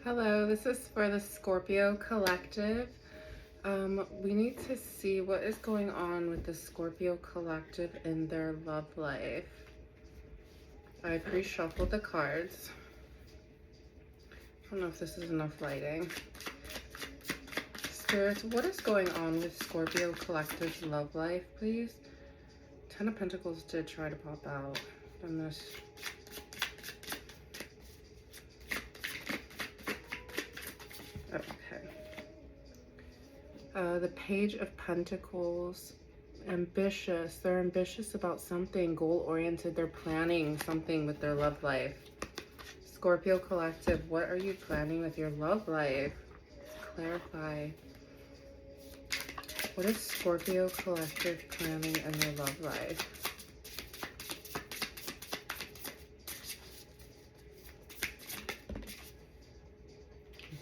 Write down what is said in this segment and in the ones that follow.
Hello, this is for the Scorpio collective. We need to see what is going on with the Scorpio collective in their love life. I pre-shuffled the cards. I don't know if this is enough lighting. Spirits, what is going on with Scorpio collective's love life, please? Ten of Pentacles did try to pop out. I'm gonna okay. The Page of Pentacles, ambitious. They're ambitious about something, goal-oriented. They're planning something with their love life. Scorpio collective, what are you planning with your love life? Clarify. What is Scorpio collective planning in their love life?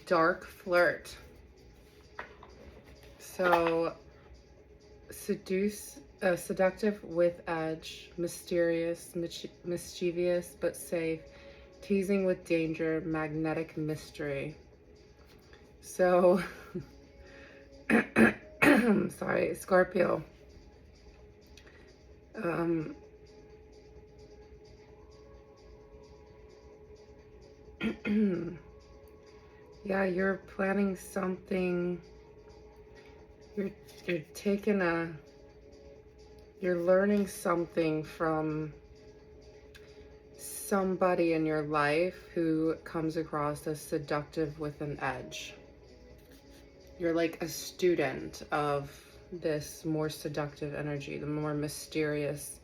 Dark flirt. So, seductive with edge, mysterious, mischievous but safe, teasing with danger, magnetic mystery. So, sorry, Scorpio. Yeah, you're planning something. You're you're learning something from somebody in your life who comes across as seductive with an edge. You're like a student of this more seductive energy, the more mysterious,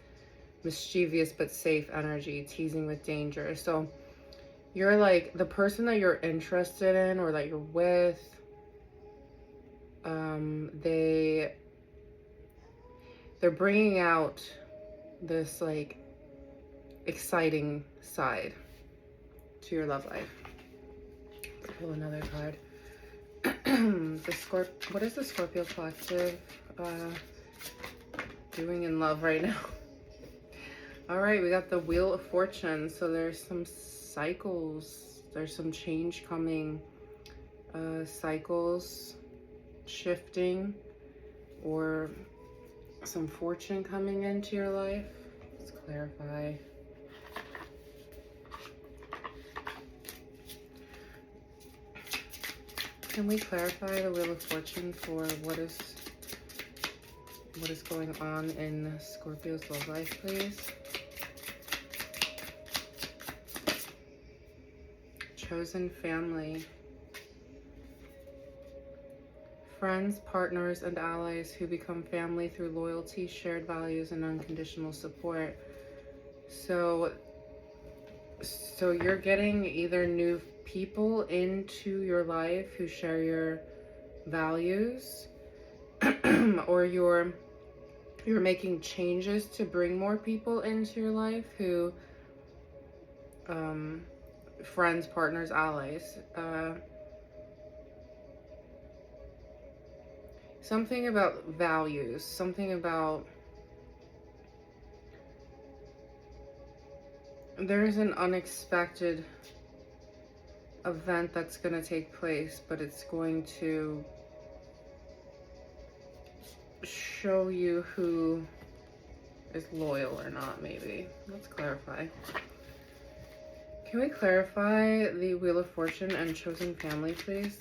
mischievous but safe energy, teasing with danger. So you're like the person that you're interested in or that you're with, they're bringing out this like exciting side to your love life. Let's pull another card. What is the Scorpio collective doing in love right now? All right, we got the Wheel of Fortune. So there's some cycles. There's some change coming. Cycles shifting, or some fortune coming into your life. Let's clarify. Can we clarify the Wheel of Fortune for what is going on in Scorpio's love life, please? Chosen family. Friends, partners, and allies who become family through loyalty, shared values, and unconditional support. So you're getting either new people into your life who share your values, or you're making changes to bring more people into your life who, friends, partners, allies. Something about values, something about, there's an unexpected event that's going to take place, but it's going to show you who is loyal or not, maybe. Let's clarify. Can we clarify the Wheel of Fortune and chosen family, please?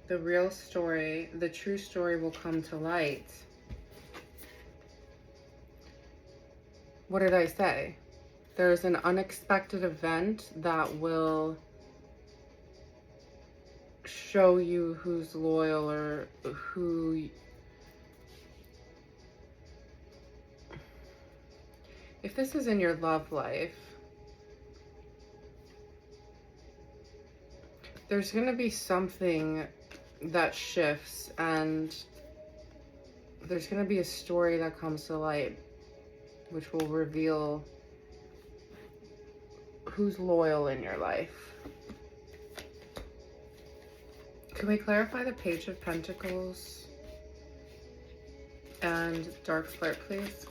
The real story, the true story will come to light. What did I say? There's an unexpected event that will show you who's loyal or who... If this is in your love life, there's going to be something that shifts, and there's going to be a story that comes to light which will reveal who's loyal in your life. Can we clarify the Page of Pentacles And dark flirt, please.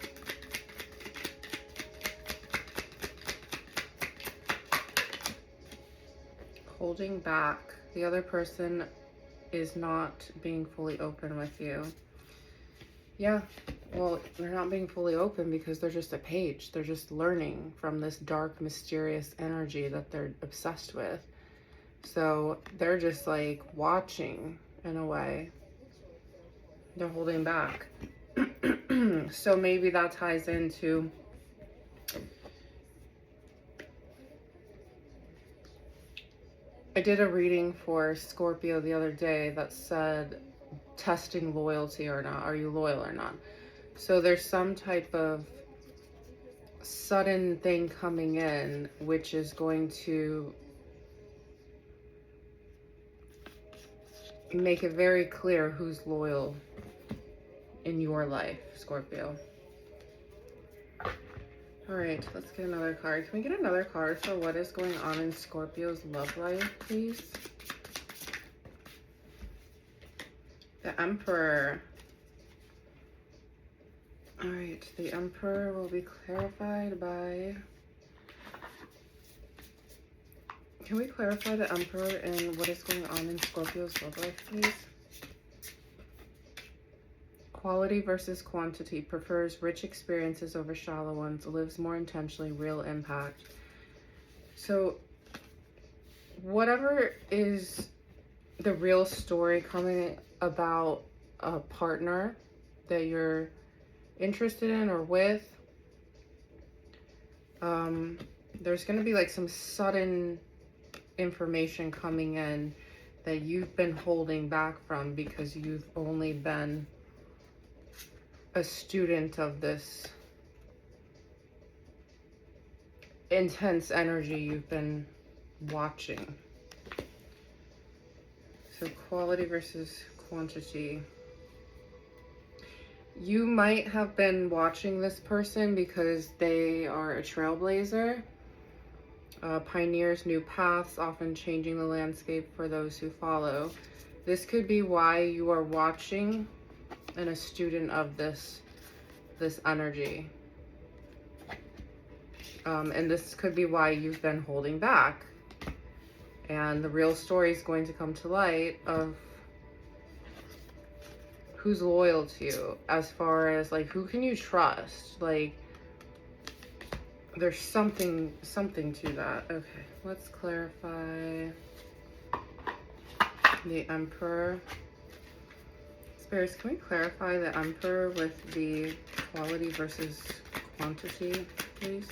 Holding back. The other person is not being fully open with you. Yeah, well, they're not being fully open because they're just a page. They're just learning from this dark, mysterious energy that they're obsessed with. So they're just like watching in a way. They're holding back. So maybe that ties into I did a reading for Scorpio the other day that said testing loyalty or not. Are you loyal or not? So there's some type of sudden thing coming in which is going to make it very clear who's loyal in your life, Scorpio. All right, let's get another card. Can we get another card for what is going on in Scorpio's love life, please? The Emperor. All right, the Emperor will be clarified by... Can we clarify the Emperor and what is going on in Scorpio's love life, please? Quality versus quantity. Prefers rich experiences over shallow ones. Lives more intentionally. Real impact. So whatever is the real story coming about a partner that you're interested in or with, there's going to be like some sudden information coming in that you've been holding back from because you've only been a student of this intense energy you've been watching. So quality versus quantity. You might have been watching this person because they are a trailblazer, pioneers new paths, often changing the landscape for those who follow. This could be why you are watching and a student of this energy. And this could be why you've been holding back. And the real story is going to come to light of who's loyal to you, as far as like who can you trust. Like there's something to that. Okay, let's clarify the Emperor. Spirits, can we clarify the Emperor with the quality versus quantity, please?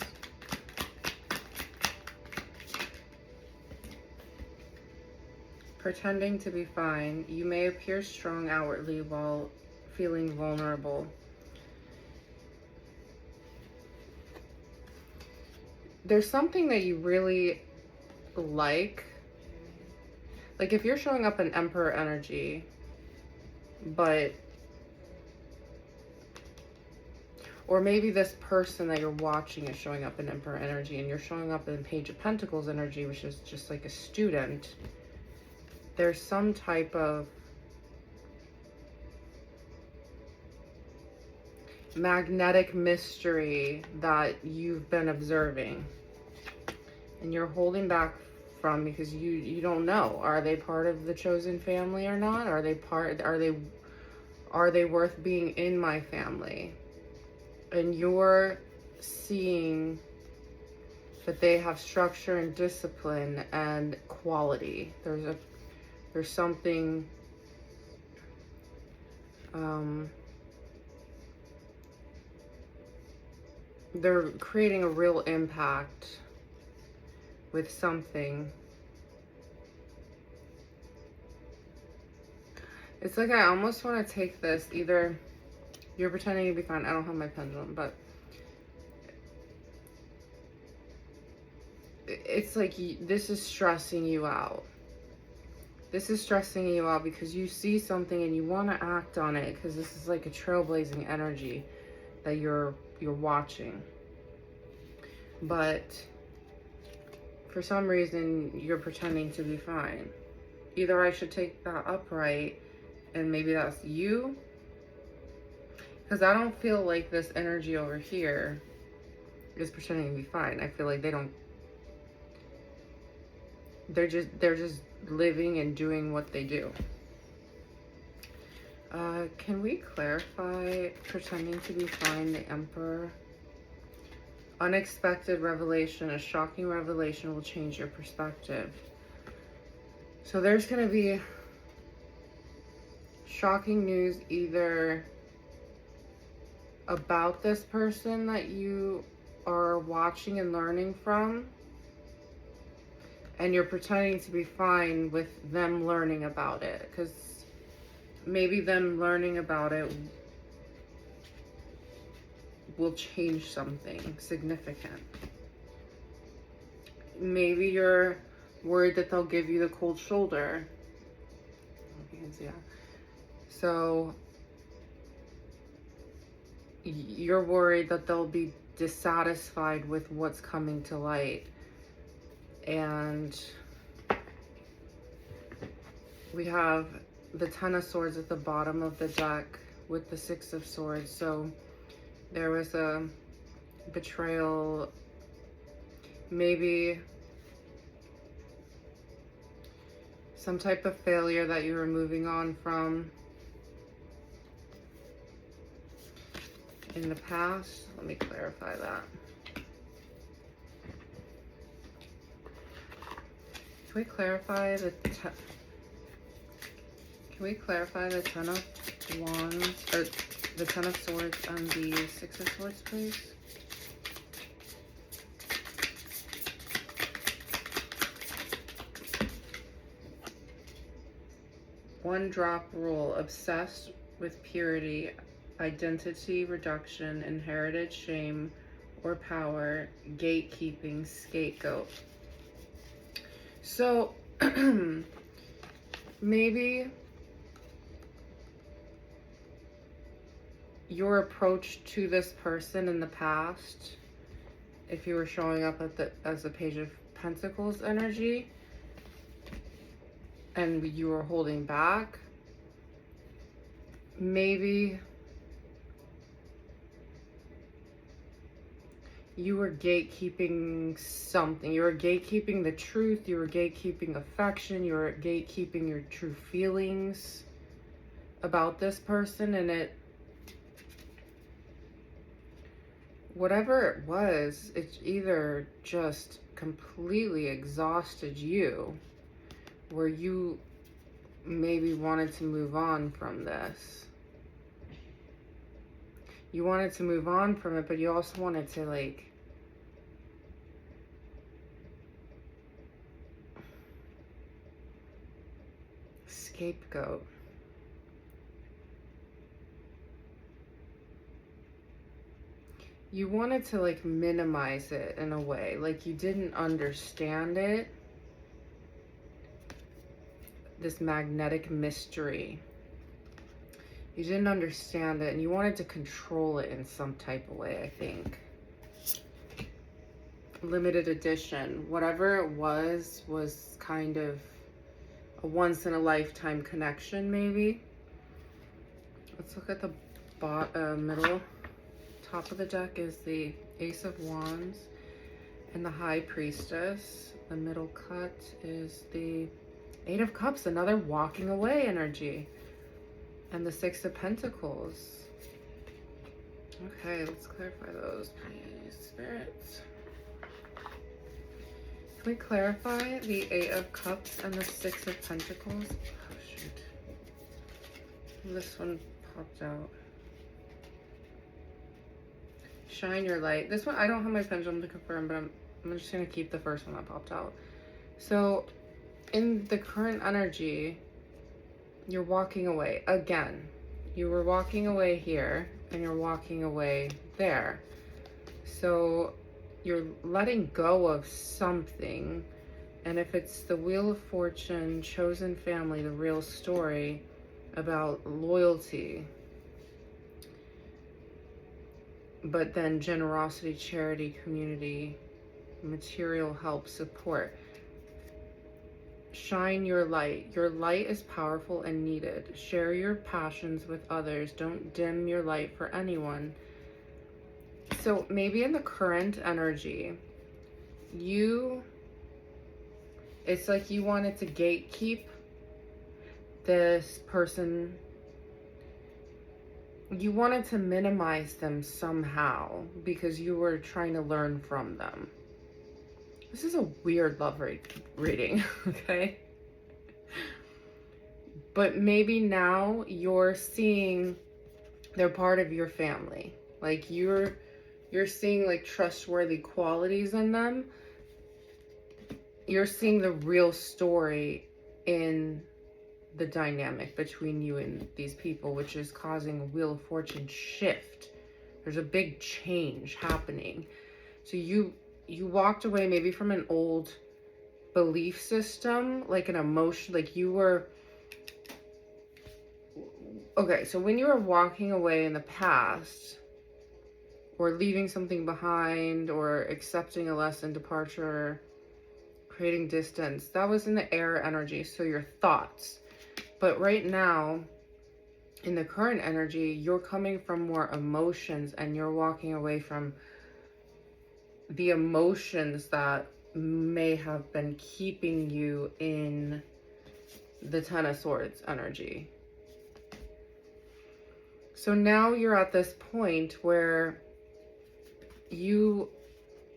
Pretending to be fine. You may appear strong outwardly while feeling vulnerable. There's something that you really like if you're showing up in Emperor energy, but, or maybe this person that you're watching is showing up in Emperor energy and you're showing up in Page of Pentacles energy, which is just like a student. There's some type of magnetic mystery that you've been observing and you're holding back from because you don't know. Are they part of the chosen family or not? Are they worth being in my family? And you're seeing that they have structure and discipline and quality. There's something they're creating a real impact with something. It's like I almost want to take this, either you're pretending to be fine. I don't have my pendulum, but it's like this is stressing you out. This is stressing you out because you see something and you want to act on it because this is like a trailblazing energy that you're watching. But for some reason, you're pretending to be fine. Either I should take that upright and maybe that's you. Because I don't feel like this energy over here is pretending to be fine. I feel like they're just living and doing what they do. Can we clarify pretending to be fine, the Emperor? Unexpected revelation, a shocking revelation will change your perspective. So there's going to be shocking news either about this person that you are watching and learning from, and you're pretending to be fine with them learning about it, because maybe them learning about it will change something significant. Maybe you're worried that they'll give you the cold shoulder. Yeah. So you're worried that they'll be dissatisfied with what's coming to light. And we have the Ten of Swords at the bottom of the deck with the Six of Swords. So there was a betrayal, maybe some type of failure that you were moving on from in the past. Let me clarify that. Can we clarify the Ten of Wands, or the Ten of Swords and the Six of Swords, please? One drop rule, obsessed with purity, identity reduction, inherited shame or power, gatekeeping, scapegoat. So maybe your approach to this person in the past, if you were showing up at as a Page of Pentacles energy and you were holding back, maybe you were gatekeeping something. You were gatekeeping the truth. You were gatekeeping affection. You were gatekeeping your true feelings about this person. And it, whatever it was, it either just completely exhausted you, where you maybe wanted to move on from this. You wanted to move on from it, but you also wanted to, like, scapegoat. You wanted to, like, minimize it in a way. Like, you didn't understand it. This magnetic mystery. You didn't understand it, and you wanted to control it in some type of way, I think. Limited edition. Whatever it was kind of a once-in-a-lifetime connection, maybe. Let's look at the middle. Top of the deck is the Ace of Wands and the High Priestess. The middle cut is the Eight of Cups, another walking away energy. And the Six of Pentacles. Okay, let's clarify those, please, spirits. Can we clarify the Eight of Cups and the Six of Pentacles? Oh, shoot. This one popped out. Shine your light. This one, I don't have my pendulum to confirm, but I'm just going to keep the first one that popped out. So, in the current energy, you're walking away. Again, you were walking away here, and you're walking away there. So, you're letting go of something. And if it's the Wheel of Fortune, chosen family, the real story about loyalty, but then generosity, charity, community, material help, support. Shine your light. Your light is powerful and needed. Share your passions with others. Don't dim your light for anyone. So maybe in the current energy, it's like you wanted to gatekeep this person. You wanted to minimize them somehow because you were trying to learn from them. This is a weird love reading, okay? But maybe now you're seeing they're part of your family. Like you're seeing like trustworthy qualities in them. You're seeing the real story in the dynamic between you and these people, which is causing a Wheel of Fortune shift. There's a big change happening. So you walked away maybe from an old belief system, like an emotion, like you were, okay, so when you were walking away in the past, or leaving something behind, or accepting a lesson, departure, creating distance, that was in the air energy, so your thoughts. But right now, in the current energy, you're coming from more emotions, and you're walking away from the emotions that may have been keeping you in the Ten of Swords energy. So now you're at this point where you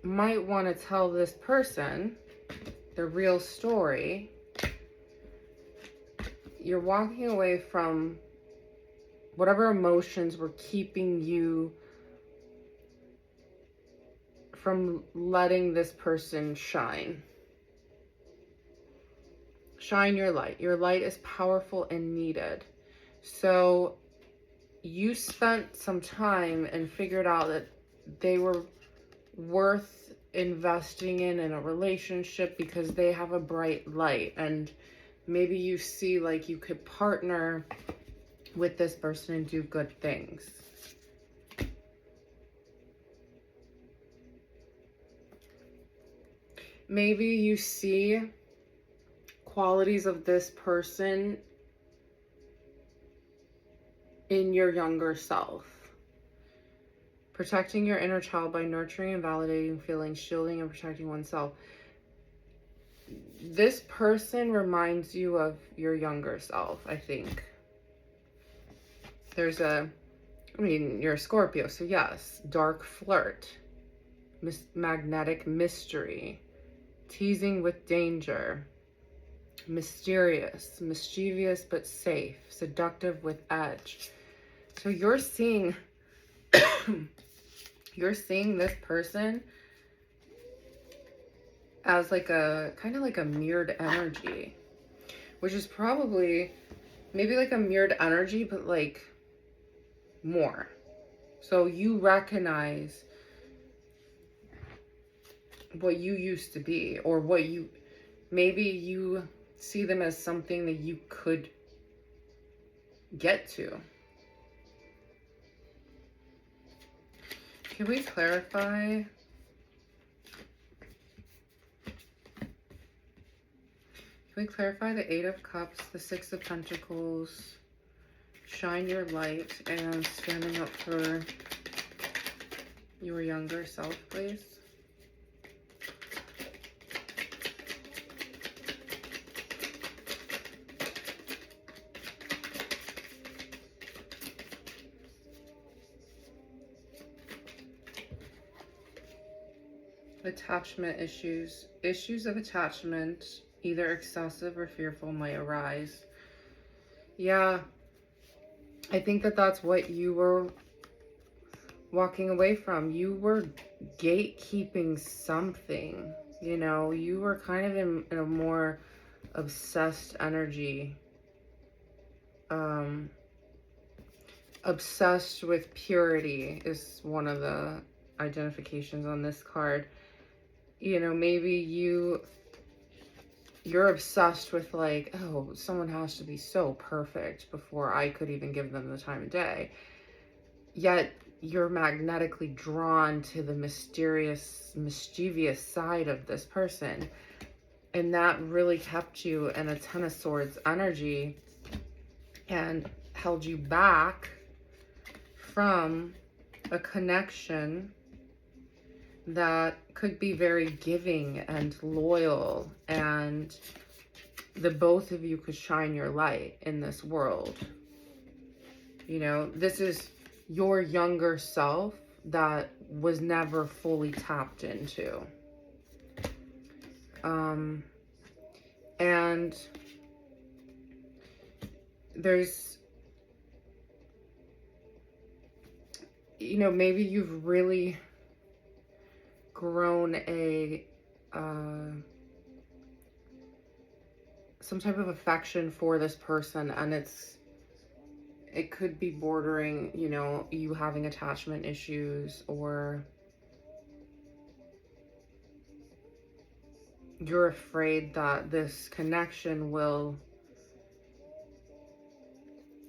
might want to tell this person the real story. You're walking away from whatever emotions were keeping you from letting this person shine. Shine your light. Your light is powerful and needed. So you spent some time and figured out that they were worth investing in a relationship because they have a bright light, and maybe you see like you could partner with this person and do good things. Maybe you see qualities of this person in your younger self. Protecting your inner child by nurturing and validating feelings, shielding and protecting oneself. This person reminds you of your younger self, I think. You're a Scorpio, so yes, dark flirt, magnetic mystery, teasing with danger, mysterious, mischievous but safe, seductive with edge. So you're seeing this person as like a kind of like a mirrored energy, which is probably maybe like a mirrored energy, but like more. So you recognize what you used to be, or maybe you see them as something that you could get to. Can we clarify? Can we clarify the Eight of Cups, the Six of Pentacles, shine your light, and standing up for your younger self, please? Attachment issues. Issues of attachment, either excessive or fearful, might arise. Yeah, I think that that's what you were walking away from. You were gatekeeping something, you know, you were kind of in a more obsessed energy. Obsessed with purity is one of the identifications on this card. You know, maybe you're obsessed with like, oh, someone has to be so perfect before I could even give them the time of day. Yet you're magnetically drawn to the mysterious, mischievous side of this person. And that really kept you in a Ten of Swords energy and held you back from a connection that could be very giving and loyal, and the both of you could shine your light in this world. You know, this is your younger self that was never fully tapped into. And there's, you know, maybe you've really grown a, some type of affection for this person, and it could be bordering, you know, you having attachment issues, or you're afraid that this connection will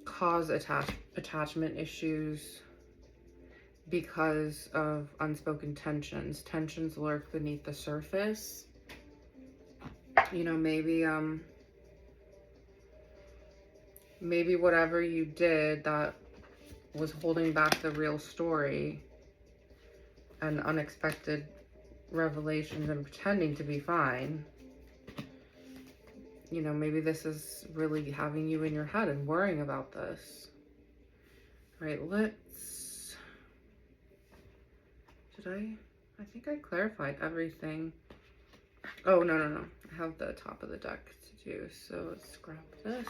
cause attachment issues because of unspoken tensions. Tensions lurk beneath the surface. You know, maybe whatever you did that was holding back the real story and unexpected revelations and pretending to be fine. You know, maybe this is really having you in your head and worrying about this. All right, I think I clarified everything. Oh, no. I have the top of the deck to do, so let's grab this.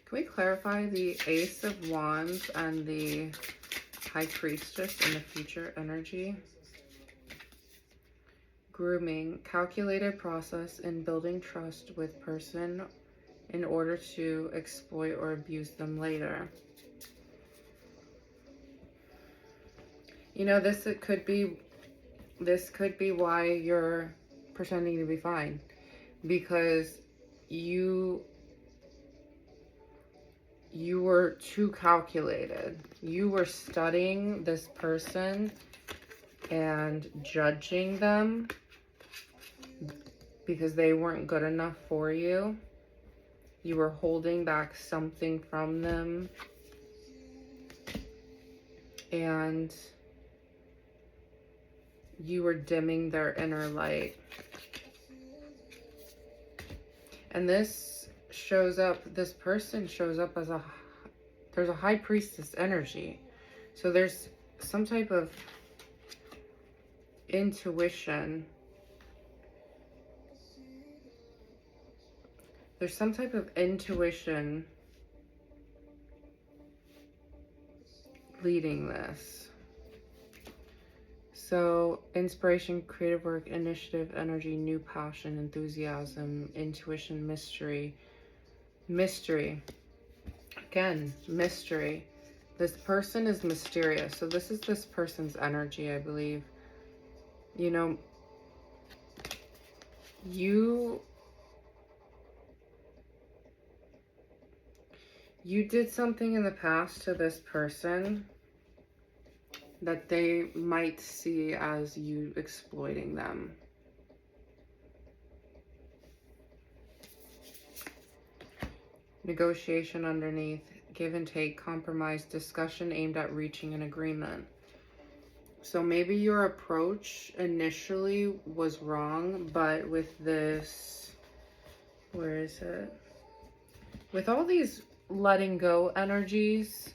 Can we clarify the Ace of Wands and the High Priestess in the future energy? Grooming, calculated process in building trust with person in order to exploit or abuse them later. You know, this could be why you're pretending to be fine, because you were too calculated. You were studying this person and judging them because they weren't good enough for you. You were holding back something from them, and you were dimming their inner light. And this person shows up as there's a High Priestess energy. So there's some type of intuition. There's some type of intuition leading this. So inspiration, creative work, initiative, energy, new passion, enthusiasm, intuition, mystery. Again, mystery. This person is mysterious. So this is this person's energy, I believe. You know, you did something in the past to this person that they might see as you exploiting them. Negotiation underneath, give and take, compromise, discussion aimed at reaching an agreement. So maybe your approach initially was wrong, but with this, where is it? With all these letting go energies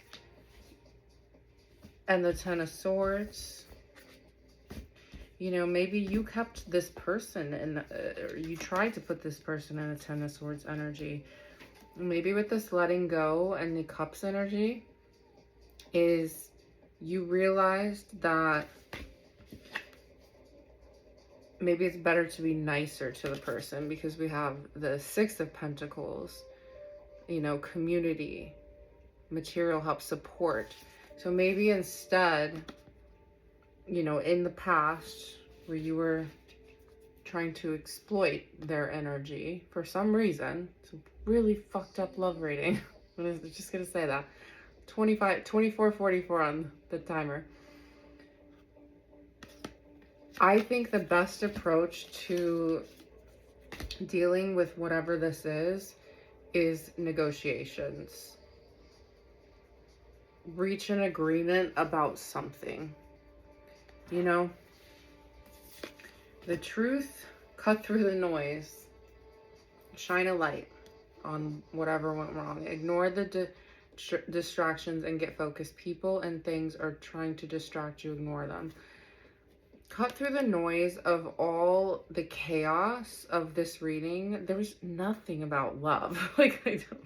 and the Ten of Swords, you know, maybe you kept this person in, or you tried to put this person in a Ten of Swords energy. Maybe with this letting go and the Cups energy is you realized that maybe it's better to be nicer to the person, because we have the Six of Pentacles, you know, community, material help, support. So maybe instead, you know, in the past where you were trying to exploit their energy for some reason, it's a really fucked up love reading. I'm just gonna say that. 24:44 on the timer. I think the best approach to dealing with whatever this is negotiations. Reach an agreement about something. You know, the truth, cut through the noise, shine a light on whatever went wrong. Ignore the distractions and get focused. People and things are trying to distract you. Ignore them. Cut through the noise of all the chaos of this reading. There was nothing about love. Like, I don't.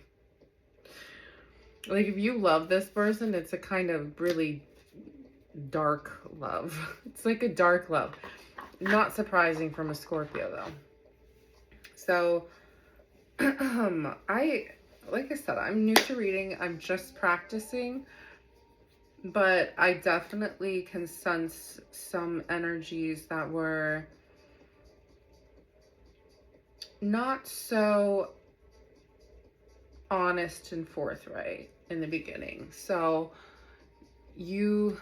Like, if you love this person, it's a kind of really dark love. It's like a dark love. Not surprising from a Scorpio, though. So, like I said, I'm new to reading. I'm just practicing. But I definitely can sense some energies that were not so honest and forthright in the beginning. So you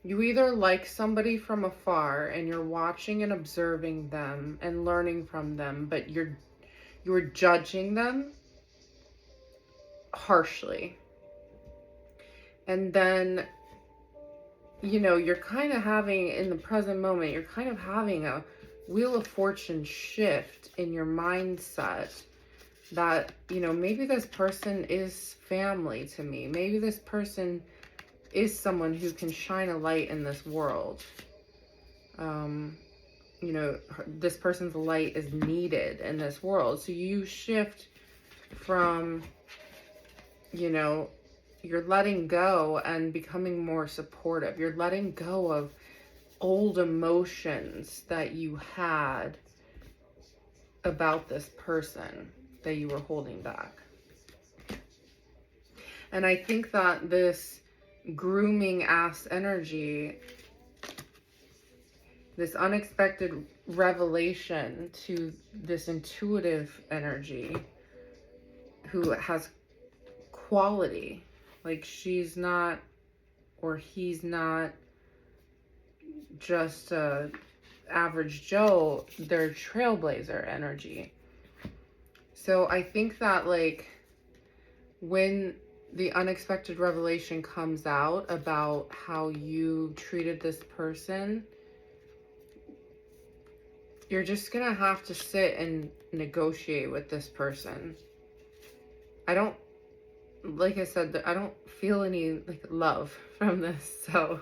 either like somebody from afar and you're watching and observing them and learning from them, but you're judging them harshly. And then, you know, you're kind of having, in the present moment, you're kind of having a Wheel of Fortune shift in your mindset that, you know, maybe this person is family to me. Maybe this person is someone who can shine a light in this world. You know, this person's light is needed in this world. So you shift from, you know, you're letting go and becoming more supportive. You're letting go of old emotions that you had about this person that you were holding back. And I think that this grooming ass energy, this unexpected revelation to this intuitive energy who has quality, like she's not or he's not just a average Joe, they're trailblazer energy. So I think that, like, when the unexpected revelation comes out about how you treated this person, you're just gonna have to sit and negotiate with this person. Like I said, I don't feel any like love from this, so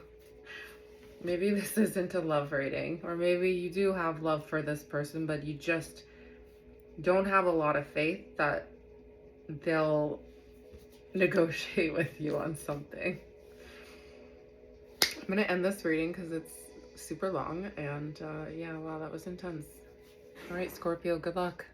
maybe this isn't a love reading, or maybe you do have love for this person, but you just don't have a lot of faith that they'll negotiate with you on something. I'm gonna end this reading because it's super long, and yeah, wow, that was intense. All right, Scorpio, good luck.